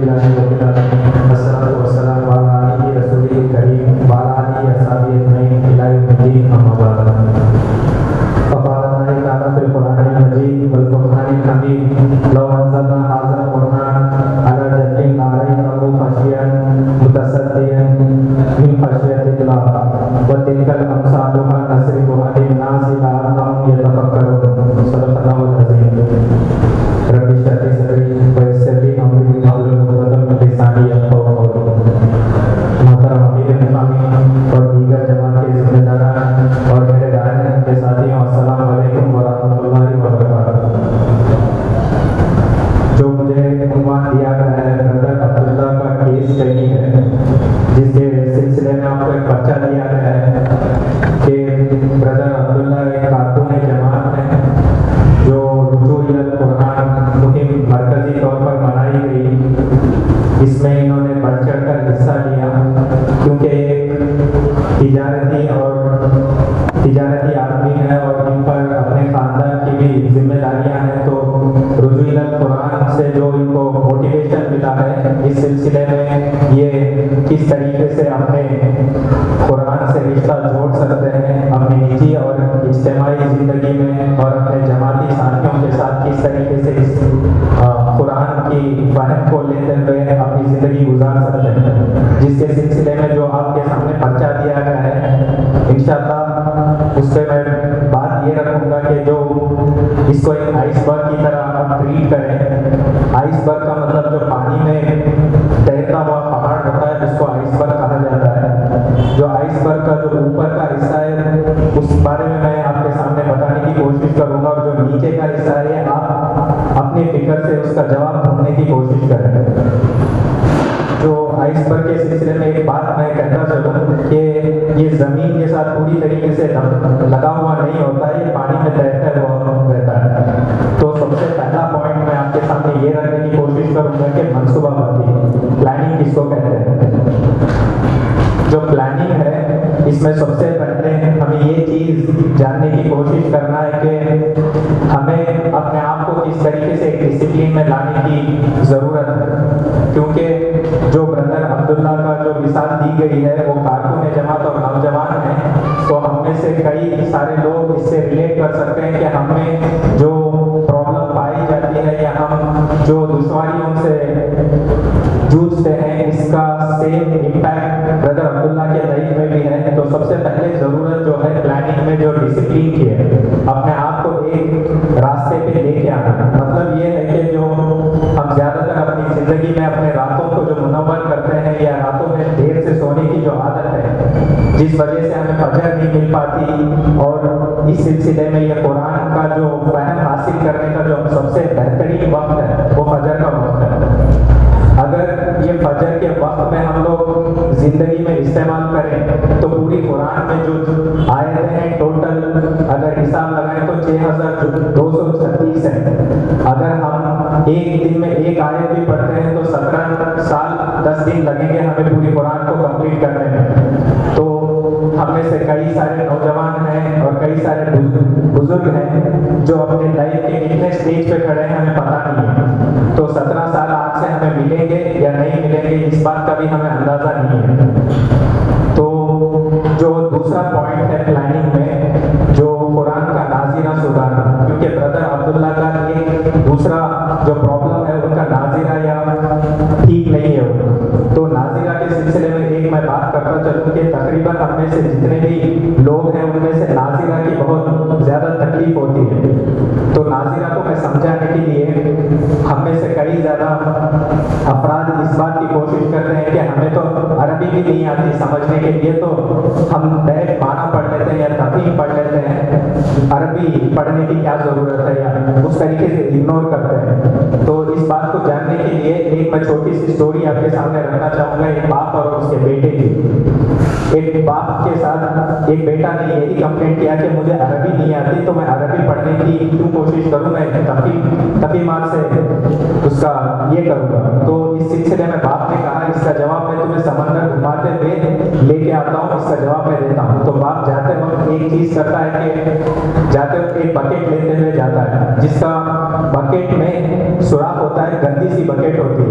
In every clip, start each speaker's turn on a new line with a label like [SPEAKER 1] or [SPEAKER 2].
[SPEAKER 1] لله رب العالمين والصلاة والسلام على نبي رسوله الكريم وعلى آله وصحبه أجمعين إلى يوم الدين أما بعد. فقال الله تعالى في القرآن المجيد والفرقان الحميد لو أنزلنا هذا القرآن على جبل لرأيته خاشعا متصدعا من خشية الله وتلك الأمثال نضربها للناس لعلهم يتفكرون. صدق الله العظيم. رب اشرح لي صدري ويسر لي أمري واحلل عقدة من لساني يفقهوا قولي. محترم امیر مقامی اور دیگر جماعت کے ذمہ داران اور میرے داعیان کے ساتھیوں، السلام علیکم ورحمۃ اللہ وبرکاتہ. جو مجھے عنوان دیا گیا ہے برادر عبداللہ کا کیس اسٹڈی ہے، جس کے سلسلے میں آپ کو ایک پرچہ دیا گیا ہے کہ برادر عبداللہ ایک کارکن جماعت ہے جو رجوع القرآن مہم مرکزی طور پر منائی گئی. اس میں انہوں نے بڑھ چڑھ کر حصہ لیا کیونکہ ایک تجارتی آدمی ہے اور ان پر اپنے خاندان کی بھی ذمہ داریاں ہیں. تو رجوع القرآن سے جو ان کو موٹیویشن ملا ہے اس سلسلے میں یہ کس طریقے سے اپنے قرآن سے رشتہ جوڑ سکتے ہیں اپنی نجی اور اجتماعی زندگی میں، اور اپنے جماعتی ساتھیوں کے ساتھ کس طریقے سے اس قرآن کی فہم کو لیتے ہوئے اپنی زندگی گزار سکتے ہیں، جس کے سلسلے میں جو آپ کے سامنے پرچہ دیا گیا ہے انشاءاللہ اس پہ میں بات یہ رکھوں گا کہ جو اس کو ایک آئس برگ کی طرح آپ ٹریٹ کریں. آئس برگ کا مطلب جو پانی میں تیرتا ہوا پہاڑ ہوتا ہے جس کو آئس برگ کہا جاتا ہے. جو آئس برگ کا جو اوپر کا حصہ ہے اس بارے میں آپ کے سامنے بتانے کی کوشش کروں گا، اور جو نیچے کا حصہ ہے آپ اپنی فکر سے اس کا جواب ڈھونڈنے کی کوشش کریں. جو آئس برگ کے سلسلے میں ایک بات میں کہتا چلوں کہ یہ زمین کے ساتھ پوری طریقے سے لگا ہوا نہیں ہوتا ہے، یہ پانی میں تیرتا ہوا رہتا ہے. تو سب سے پہلا پوائنٹ میں آپ کے سامنے یہ رکھنے کی کوشش کروں گا کہ منصوبہ بندی، پلاننگ کس کو کہتے ہیں. جو پلاننگ ہے اس میں سب سے پہلے ہمیں یہ چیز جاننے کی کوشش کرنا ہے کہ ہمیں اپنے آپ کو کس طریقے سے ایک ڈسپلین میں لانے کی ضرورت ہے. کیونکہ جو برادر عبداللہ کا جو مثال دی گئی ہے وہ کارکن جماعت اور نوجوان ہیں، تو ہم میں سے کئی سارے لوگ اس سے ریلیٹ کر سکتے ہیں کہ ہم میں جو پرابلم پائی جاتی ہے یا ہم جو دشواریوں سے جوجھتے ہیں اس کا سیم امپیکٹ برادر عبداللہ کے لائف میں بھی ہے. تو سب سے پہلے ضرورت جو ہے پلاننگ میں جو ڈسپلین کی ہے، اپنے آپ کو ایک راستے پہ لے کے آنا. مطلب یہ ہے کہ جو ہم زیادہ تر اپنی زندگی میں اپنے راتوں کو جو منور کرتے ہیں یا راتوں میں دیر سے سونے کی جو عادت ہے جس وجہ سے ہمیں فجر نہیں مل پاتی، اور اس سلسلے میں یہ قرآن کا جو فہم حاصل کرنے کا جو سب سے بہترین وقت ہے وہ فجر کا وقت ہے. اگر یہ فجر کے وقت میں ہم لوگ زندگی میں استعمال کریں تو پوری قرآن میں جو آیتیں ہیں ٹوٹل اگر حساب لگائیں تو 6236 ہیں. اگر ہم ایک دن میں ایک آیت بھی پڑھتے ہیں تو 17 سال 10 دن لگیں گے ہمیں پوری قرآن کو کمپلیٹ کرنے میں. تو ہم میں سے کئی سارے نوجوان ہیں اور کئی سارے بزرگ ہیں جو اپنے لائف کے کتنے اسٹیج پہ کھڑے ہیں ہمیں پتہ نہیں ہے. تو 17 سال آج سے ہمیں ملیں گے یا نہیں ملیں گے اس بات کا بھی ہمیں اندازہ نہیں ہے. تو جو دوسرا پوائنٹ ہے پلاننگ میں، جو قرآن کا ناظرہ سدھارنا، کیونکہ برادر عبداللہ کا ایک دوسرا جو پرابلم ہے ان کا ناظرہ یا ٹھیک نہیں ہے. تو ناظرہ کے سلسلے میں ایک میں بات کرتا چلوں کہ تقریباً ہم میں سے جتنے بھی لوگ ہیں ان میں سے ناظرہ کی بہت زیادہ تکلیف ہوتی ہے. تو ناظرہ کو میں سمجھانے کے لیے ہم میں سے کئی زیادہ افراد اس بات کی کوشش کرتے ہیں کہ ہمیں تو عربی بھی نہیں آتی سمجھنے کے لیے، تو ہم ڈائریکٹ معنی پڑھ لیتے ہیں یا تفہیم پڑھ لیتے ہیں، عربی پڑھنے کی کیا ضرورت ہے، یا اس طریقے سے اگنور کرتے ہیں. تو اس بات کو جاننے کے لیے ایک میں چھوٹی سی اسٹوری آپ کے سامنے رکھنا چاہوں گا. ایک باپ اور اس کے بیٹے کی. ایک باپ کے ساتھ ایک بیٹا نے یہی کمپلینٹ کیا کہ مجھے عربی نہیں آتی تو میں عربی پڑھنے کی کیوں کوشش کروں، میں تفہیمات سے اس کا یہ کروں گا. تو اس سلسلے میں باپ نے کہا اس کا جواب میں تمہیں سمندر گھماتے ہوئے لے کے آتا ہوں، اس کا جواب میں دیتا ہوں. تو باپ جاتے وقت ایک چیز کرتا ہے کہ جاتے وقت ایک بکیٹ لیتے ہوئے جاتا ہے جس کا بکیٹ میں سوراخ ہوتا ہے، گندی سی بکیٹ ہوتی ہے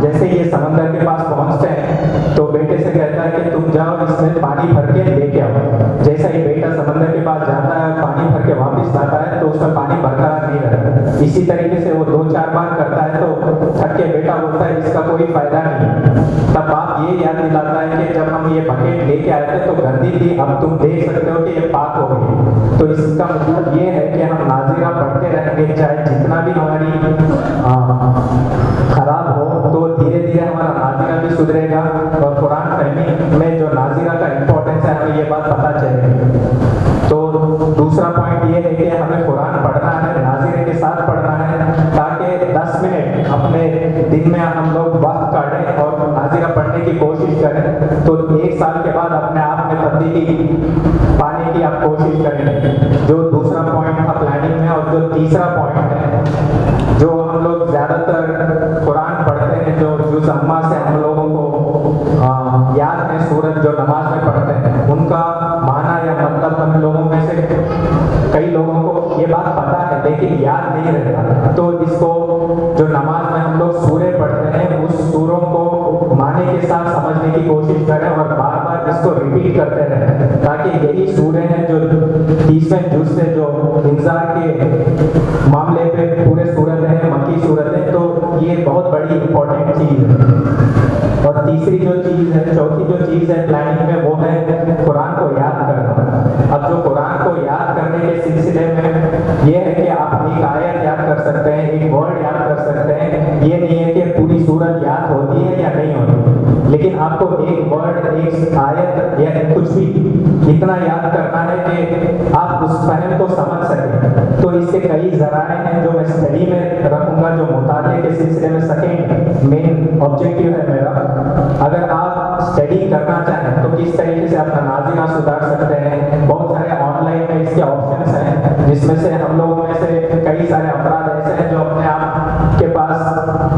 [SPEAKER 1] जैसे ये समंदर के पास पहुंचते हैं तो बेटे से कहता है कि तुम जाओ इसमें पानी भर के लेके आओ। जैसा ही बेटा समंदर के पास जाता है, पानी भर के वापस आता है तो उसमें पानी बरकरार नहीं रहता। इसी तरीके से वो 2-4 बार करता है तो थक के बेटा बोलता है इसका कोई फायदा नहीं। तब बाप ये याद दिलाता है कि जब हम ये बकेट लेके आए थे तो गंदी थी, अब तुम देख सकते हो कि ये पाक हो गई। तो इसका मतलब ये है कि हम नाज़िरा पढ़ते रहेंगे, चाहे जितना भी हमारी खराब हो, तो धीरे धीरे हमारा नाज़िरा भी सुधरेगा और कुरान फहमी में जो नाज़िरा का इम्पोर्टेंस है हमें ये बात पता चलेगी। तो दूसरा पॉइंट ये है कि हमें कुरान पढ़ना है, नाज़िरे के साथ पढ़ना है, ताकि 10 मिनट अपने दिन में हम लोग वक्त काटें और नाज़िरा पढ़ने की कोशिश करें। तो 1 साल के बाद अपने आप में तब्दीली पाने की आप कोशिश करें। जो दूसरा पॉइंट था प्लानिंग में, और जो तीसरा पॉइंट है, जो हम लोग ज़्यादातर कुरान पढ़ते हैं, जो जुज़ अम्मा से हम लोगों को याद है सूरत जो नमाज में पढ़ते हैं, उनका माना या मतलब हम लोगों में से कई लोगों को ये बात पता है लेकिन याद नहीं रहता। तो इसको जो नमाज में हम लोग सूरे पढ़ते हैं, उस सूरों को माने के साथ समझने की कोशिश करें और बार बार इसको रिपीट करते रहें, ताकि यही सूरे हैं जो 30वें जुज़ से जो इंतजार के मामले पे पूरे सूरत हैं, मक्की सूरत है। तो ये बहुत बड़ी इंपॉर्टेंट चीज़ है। और तीसरी जो चीज़ है, चौथी जो चीज़ है प्लानिंग में, वो है कुरान को याद करना। अब जो कुरान को याद करने के सिलसिले में ये है कि आप एक आयत याद कर सकते हैं, एक वर्ड याद कर सकते हैं। ये नहीं है कि पूरी सूरत याद होती है या नहीं होती, लेकिन आपको एक वर्ड, एक आयत या कुछ भी इतना याद करना है कि आप उस फहम को समझ सकें। तो इसके कई ज़राए हैं जो मैं स्टडी में रखूँगा, जो मुताले के सिलसिले में सेकेंड मेन ऑब्जेक्टिव है मेरा। अगर आप स्टडी करना चाहें तो किस तरीके से अपना नाज़िरा सुधार सकते हैं, बहुत सारे ऑनलाइन में इसके ऑप्शंस हैं, जिसमें से हम लोगों में से कई सारे अफराद ऐसे हैं जो अपने आप के पास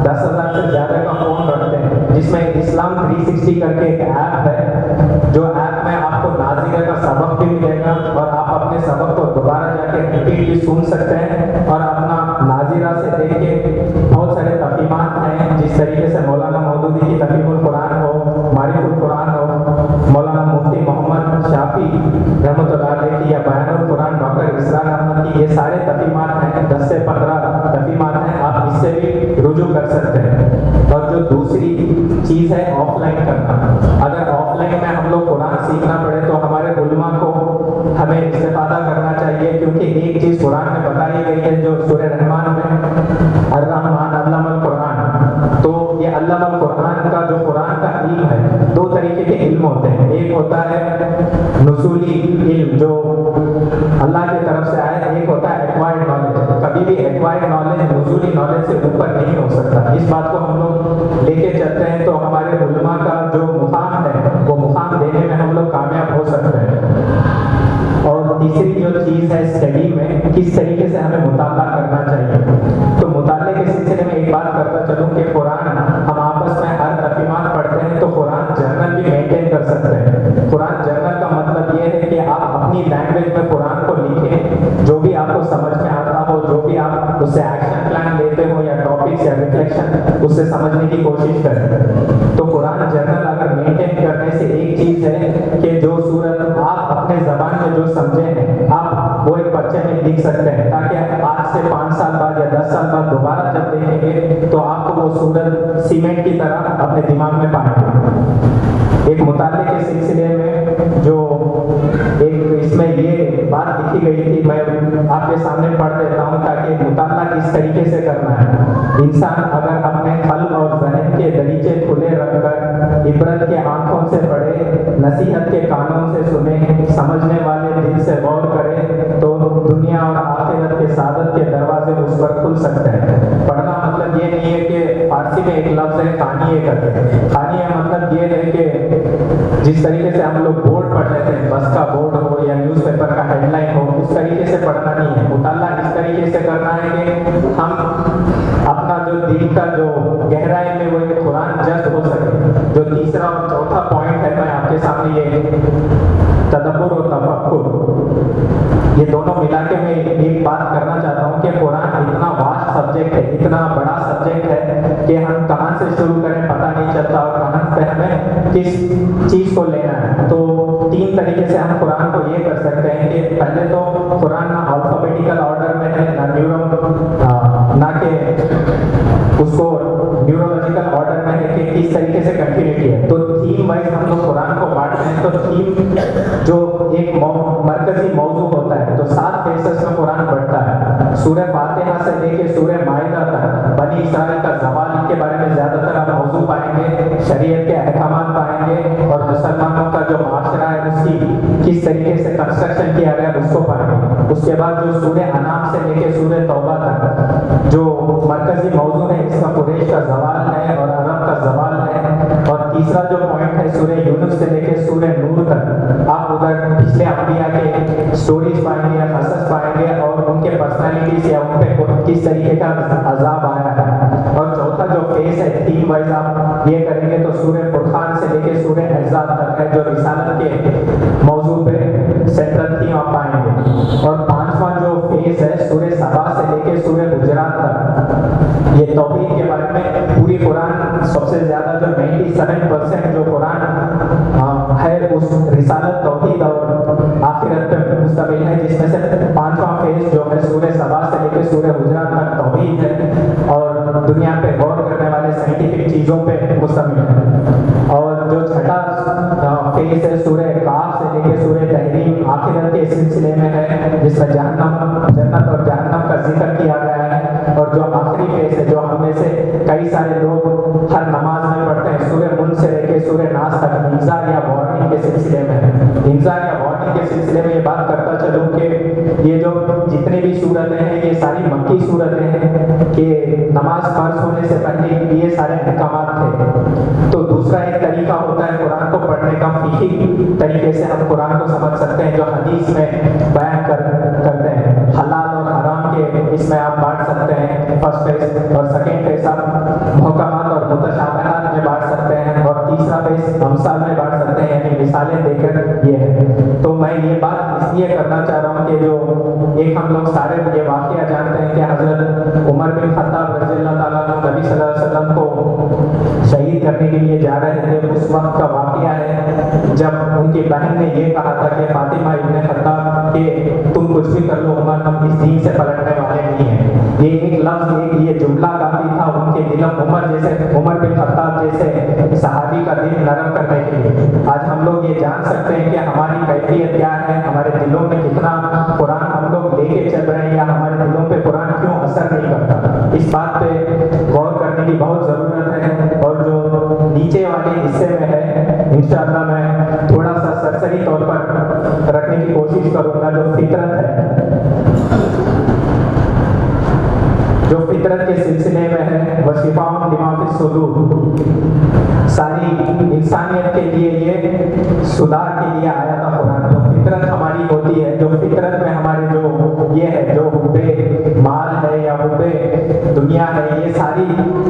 [SPEAKER 1] 10,000 से ज़्यादा का फ़ोन रखते हैं, जिसमें इस्लाम 360 करके एक ऐप है, जो ऐप में आपको नाज़िरा का सबक भी मिलेगा और आप अपने सबक को दोबारा जाके रिपीट भी सुन सकते हैं और अपना नाज़िरा से देख के बहुत सारे तक़ीमात हैं, जिस तरीके से मौलाना मौदूदी की तक़ीमुल कुरान हो, मारिफुल कुरान हो, मौलाना मुफ्ती मोहम्मद शाफी रहमतुल्लाह अलैह की, या बयानुल कुरान डॉक्टर इसरार अहमद की, ये सारे तक़ीमात हैं, 10 से 15 तक़ीमात हैं, आप इससे भी रुजू कर सकते हैं। और जो दूसरी चीज़ है ऑफलाइन करना, अगर ऑफलाइन में हम लोग कुरान सीखना पड़े तो हमारे उलमा को हमें इस्तेफादा करना चाहिए, क्योंकि एक चीज़ कुरान में बताई गई है जो सूरह रहमान में अर्रहमान अल्लमल कुरान। तो ये अल्लमल कुरान का जो कुरान का इल्म है, 2 तरीके के इल्म होते हैं। एक होता है नुसूली इल्म जो अल्लाह की तरफ से आया, एक होता है एक्वायर्ड नॉलेज। कभी भी एक्वायर्ड नॉलेज नुसूली नॉलेज से ऊपर नहीं हो सकता। इस बात को हम लोग लेके चलते हैं तो हमारे उलमा का जो मुकाम है वो मुकाम देने में हम लोग कामयाब हो सकते हैं। और तीसरी जो चीज़ है स्टडी में, किस तरीके से हमें मुताला करना चाहिए। तो मुताले के सिलसिले में एक बात करता चलूँ कि कुरान हम आपस में हर तक़ीमात पढ़ते हैं तो कुरान जर्नल भी मेंटेन कर सकते हैं। कुरान जर्नल का मतलब ये है कि आप अपनी लैंग्वेज में कुरान को लिखें, जो भी आपको समझ में आता हो, जो भी आप उससे एक्शन प्लान लेते हो या टॉपिक्स या रिफ्लेक्शन उससे समझने की कोशिश करें। तो कुरान जर्नल अगर मेंटेन करने से एक चीज़ है कि जो सूरत आप अपने ज़बान में जो समझे हैं आप वो एक पर्चे में लिख सकते हैं, ताकि आज से 5 साल बाद या 10 साल बाद दोबारा जब देखेंगे तो आपको वो सूरत सीमेंट की तरह अपने दिमाग में पाएंगे। एक मुताले के सिलसिले में जो एक इसमें ये बात लिखी गई थी, मैं आपके सामने पढ़ देता हूँ ताकि मुताला किस तरीके से करना है। इंसान अगर अपने कल्ब और ज़हन के दरीचे खुले रखकर इबरत के आंखों से पढ़े, नसीहत के कानों से सुने, समझने वाले दिल से गौर करे, तो दुनिया और आखिरत के सादत के दरवाजे उस पर खुल सकते हैं। पढ़ना मतलब ये नहीं है कि फारसी में एक लफ्ज़ है खानिए करके, खानिए मतलब ये है कि जिस तरीके से हम लोग बोर्ड पढ़ लेते हैं, बस का बोर्ड हो या न्यूज़पेपर का हेडलाइन हो, उस तरीके से पढ़ना नहीं है। मुताला इस तरीके से करना है कि हम अपना जो दिल का जो गहराई में वो एक कुरान जज्ब हो सके। जो तीसरा और चौथा पॉइंट है, मैं आपके सामने ये तदब्बुर और तफक्कुर, ये दोनों मिला के मैं एक बात करना चाहता हूँ कि कुरान इतना वास्ट सब्जेक्ट है, इतना बड़ा सब्जेक्ट है कि हम कहाँ से शुरू करें किस चीज़ को लेना है। तो 3 तरीके से हम कुरान को ये कर सकते हैं कि पहले तो कुरान ना अल्फाबेटिकल ऑर्डर में है, ना कि उसको न्यूरोलॉजिकल ऑर्डर में है कि किस तरीके से कंटिन्यूटी है। तो थीम वाइज हम लोग कुरान को बांटते हैं। तो थीम जो एक मरकजी मौजू होता है, तो 7 फेसेस में कुरान बढ़ता है। सूरह फातिहा से लेके सूरह माइदा तक बनी इसराइल का ज़वाल के बारे में ज़्यादातर आप मौजू पाएंगे, शरीयत के अहकामात पाएंगे, और मुसलमानों का जो माशरा है उसकी किस तरीके से कंस्ट्रक्शन किया गया उसको पाएंगे। उसके बाद जो सूरह अनाम से लेके सूरह तौबा तक जो मरकजी मौजू है, इसका कुरैश का ज़वाल है और अरब का ज़वाल है। और तीसरा जो पॉइंट है सूरह यूनुस से लेके सूरह नूर तक आप उधर पिछले अंबिया के स्टोरीज पाएंगे या कसस पाएंगे और उनके पर्सनालिटीज या उन पे किस तरीके का अजाब आया है। और चौथा जो फेस है थीम वाइज आप ये करेंगे तो सूरह फुरखान से लेके सूरह अहज़ाब तक है जो रिसालत के मौजू पे सेंट्रल थीम आप पाएंगे। और 5वां जो फेस है सूरह सबा से लेके सूरह हुजरात तक ये तौहीद के बारे में पूरी कुरान सबसे ज़्यादा जो 97% जो कुरान है उस रिसालत तौहीद और आखिरत पे मुश्तमिल है, जिसमें से 5वां फेज जो है सूरह सबा से लेकर सूरह हुजरात तक तौहीद है और दुनिया पे गौर करने वाले साइंटिफिक चीज़ों पे मुश्तमिल है। और जो छठा फेज है सूरह काफ से लेकर सूरह तहरीम आखिरत के सिलसिले में है, जिसमें जन्नत और जहन्नम का जिक्र किया गया है। और जो आखिरी फेज है जो हम में से कई सारे लोग हर नमाज में पढ़ते हैं, सूरह मुल्क से लेकर सूरह नास तक इंज़ार या वार्निंग के सिलसिले में है। इंज़ार या वार्निंग के सिलसिले में ये बात करता चलूँ कि ये जो जितने भी सूरतें हैं ये सारी मक्की सूरतें हैं कि नमाज फर्ज होने से पहले ये सारे अहकामात थे। तो दूसरा एक तरीका होता है कुरान को पढ़ने का, फीकी तरीके से हम कुरान को समझ सकते हैं जो हदीस में बयान करते हैं। हलाल और हराम के इसमें आप बांट सकते हैं फर्स्ट फेज, और सेकेंड फेज आप मुहकमात और मुतशाबहात में बांट सकते हैं, और तीसरा फेज अमसाल में बांट सकते हैं, यानी मिसालें देकर ये है। तो मैं ये बात इसलिए करना चाह रहा हूँ कि जो एक हम लोग सारे ये वाक़या जानते हैं कि हज़रत उमर बिन खत्ताब रज़ियल्लाहु ताला अन्हु नबी सल्लल्लाहु अलैहि वसल्लम को शहीद करने के लिए जा रहे थे। उस वक्त का वाक़या है जब उनकी बहन ने ये कहा था कि फातिमा इब्न खत्ताब के तुम कुछ भी कर लो उमर, हम इस दीन से पलटने वाले नहीं हैं। ये एक लफ्ज़ ये जुमला काफ़ी था उनके दिलों उमर बिन खत्ताब जैसे सहाबी का दिल नरम करने के लिए। आज हम लोग ये जान सकते हैं कि हमारी कैफियत क्या है, हमारे दिलों में कितना कुरान हम लोग लेके चल रहे हैं या हमारे दिलों पे कुरान क्यों असर नहीं करता। इस बात पे गौर करने की बहुत ज़रूरत है। और जो नीचे वाले हिस्से में है इंशाअल्लाह मैं थोड़ा सा सरसरी तौर पर रखने की कोशिश करूँगा। जो फितरत है, जो फितरत के सिलसिले में है, वशिफाउन लिमा फी सुदूर, सारी इंसानियत के लिए ये सुधार के लिए आया था कुरान। जो फितरत हमारी होती है, जो फितरत में हमारे जो ये है, जो हुब्बे माल है या हुब्बे दुनिया है, ये सारी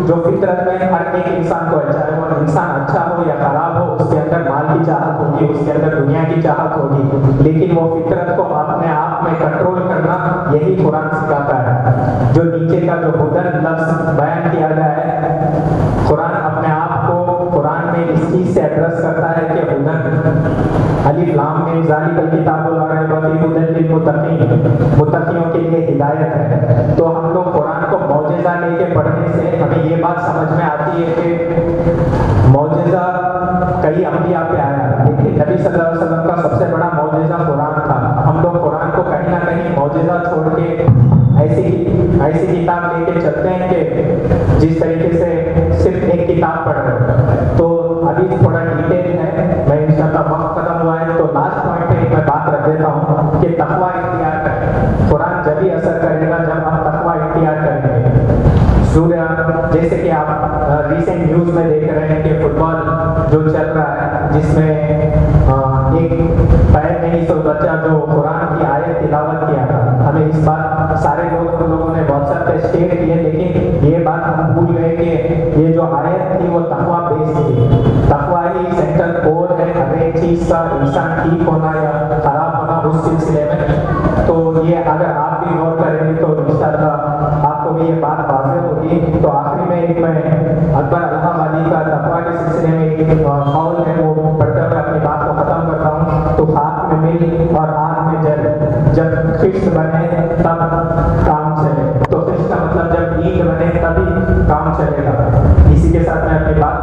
[SPEAKER 1] जो फितरत में हर एक इंसान को है, चाहे वो इंसान अच्छा हो या खराब हो, उसके अंदर माल की चाहत होगी, उसके अंदर दुनिया की चाहत होगी, लेकिन वो फितरत को अपने आप में कंट्रोल करना यही कुरान सिखाता है। जो नीचे का जो हुदन लफ्ज़ बयान किया गया है, कुरान अपने आप को कुरान में इस चीज़ से एड्रेस करता है कि हुदन अलिफ लाम मीम ज़ालिकल किताबु ला रैब फीहि हुदन लिल मुत्तक़ीन, मुत्तक़ियों के लिए हिदायत है। तो हम लोग कुरान को मौजज़ा लेके पढ़ने से हमें ये बात समझ में आती है कि मौजज़ा कई अंबिया पे आया, लेकिन नबी सल्लल्लाहु अलैहि वसल्लम का सबसे बड़ा मौजज़ा कुरान था। हम लोग कुरान को कहीं ना कहीं मौजज़ा छोड़ के ऐसी किताब लेके चलते हैं कि जिस तरीके से सिर्फ एक किताब पढ़ रहे हैं। तो अभी थोड़ा डिटेल है, मैं इंशाअल्लाह वक्त खत्म हुआ है तो लास्ट पॉइंट पे मैं बात रख देता हूँ कि तक़वा इख्तियार करें। कुरान जब भी असर करेगा जब आप तक़वा इख्तियार करेंगे। सूर्य जैसे कि आप रिसेंट न्यूज़ में देख रहे हैं कि फुटबॉल जो चल रहा है जिसमें एक पैर नहीं तो बच्चा जो कुरान की आयत तिलावत किया था। हमें इस बात सारे हम लोगों ने व्हाट्सएप पे शेयर किए, लेकिन ये बात हम भूल गए कि ये जो आयत थी वो तक़वा बेस्ड थी। तक़वा ही सेंट्रल कोर है हर एक चीज़ का, इंसान ठीक होना या खराब होना उस सिलसिले में। तो ये अगर आप भी गौर करेंगे तो इंशाअल्लाह आपको भी ये बात वाज़ेह होगी। तो आखिरी में मैं अकबर इलाहाबादी का तक़वा के सिलसिले में एक कौल है फिक्स बने तब काम चले, तो फिक्स का मतलब जब ईंट बने तभी काम चलेगा। इसी के साथ मैं अपनी बात